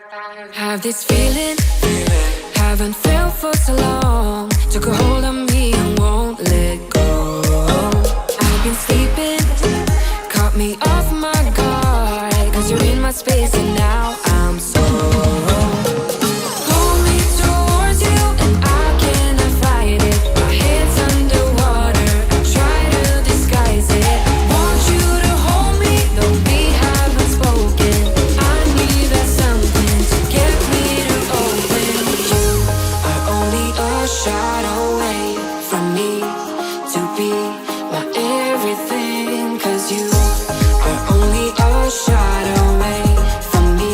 Have this feeling, haven't felt for so long. Took a hold of me and won't let go. I've been sleeping, caught me off my guard. Cause you're in my space and now I'm so pull me towards you and I cannot fight it. My head's underwater, I try to disguise it. Want you to hold me, though we haven't spoken. I need that something to get me to open. You are only a shot away from me to be my everything. Cause you are only a shot away from me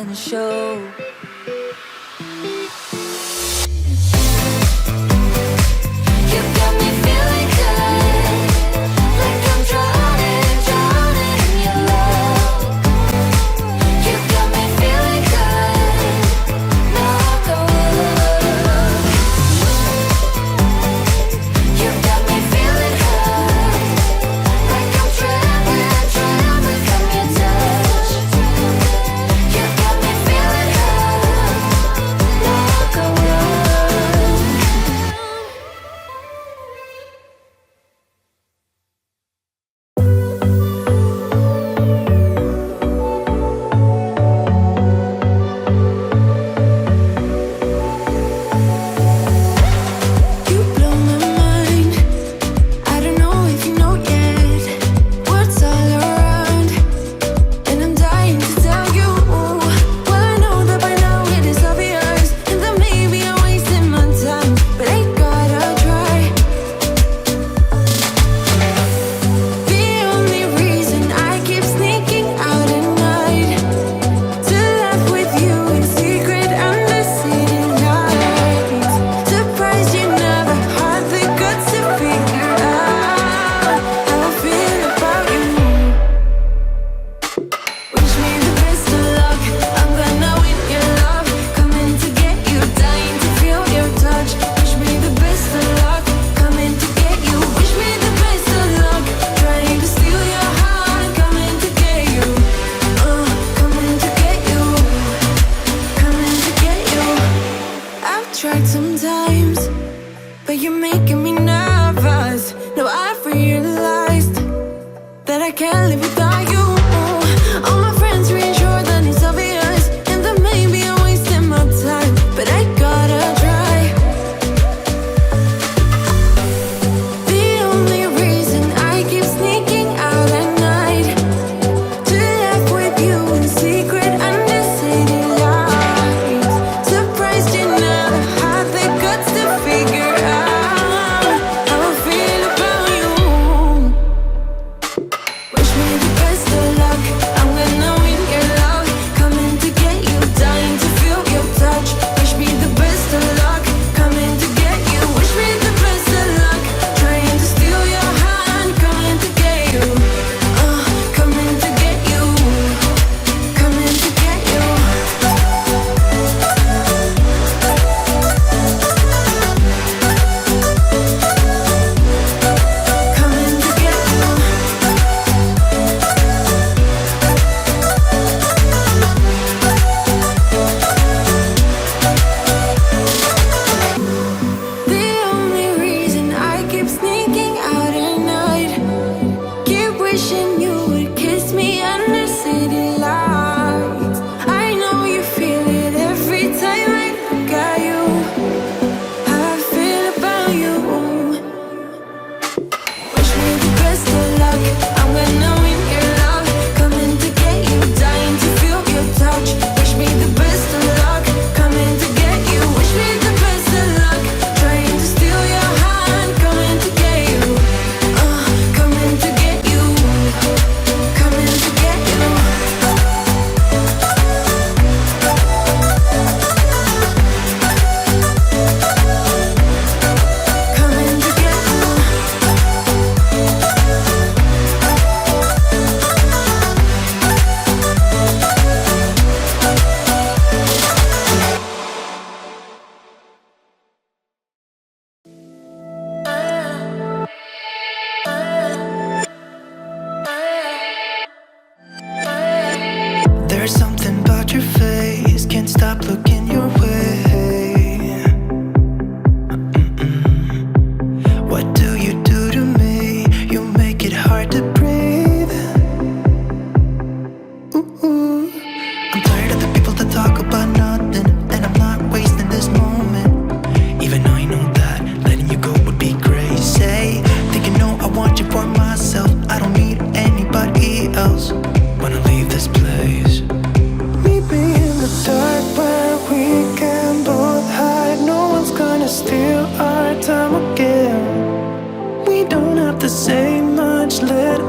and show. You got me feeling good, like I'm drowning, drowning in your love. You got me feeling good, knock on wood. You got me feeling good, like I'm drowning, drowning from your touch. You got me feeling good, knock on wood. You blow my mind. I don't know if you know yet what's all around, and I'm dying to tell you. Well, I know that by now it is obvious, and that maybe I'm wasting my time, but I gotta try. The only reason I keep sneaking out at night to laugh with you in secret under city lights. Surprised you never had the guts to figure out how I feel about you. Wish me the best of luck. I'm gonna win your love. Coming to get you, dying to feel your touch. Wish me the best of luck. Coming to get you. Wish me the best of luck. Trying to steal your heart. Coming to get you. Coming to get you. Coming to get you. I've tried sometimes, but you're making me nervous. No, I've realized that I can't live without you. All my friends reassure that it's obvious, and that maybe I'm wasting my time, but I gotta try. The only reason I keep sneaking out at night to laugh with you in secret under city lights. Surprised you never had the guts to figure out how I feel about you. Wish me the best of luck. I'm gonna win your love. Coming to get you, dying to feel your touch. Wish me the best of luck. Coming to get you. Wish me the best of luck. Trying to steal your hand. Coming to get you. Coming to get you. Coming to get you. Coming to get you. The only reason I keep sneaking out at night, keep wishing you would kiss me under city lights. I know you feel it every time I look at you. How I feel about you. Wish me the best of luck. I'm gonna win your love. Coming to get you, dying to feel your touch. Wish me the best of luck. Coming to get you. Wish me the best of luck. Trying to steal your hand. Coming to get you. Coming to get you. Coming to get you. Coming to get you. There's something about your face, can't stop looking your way. What do you do to me? You make it hard to breathe. Ooh. I'm tired of the people that talk about nothing, and I'm not wasting this moment. Even though I know that letting you go would be crazy. Thinking, no, I want you for myself. I don't need anybody else when I leave this place. Meet me in the dark where we can both hide. No one's gonna steal our time again. We don't have to say much, let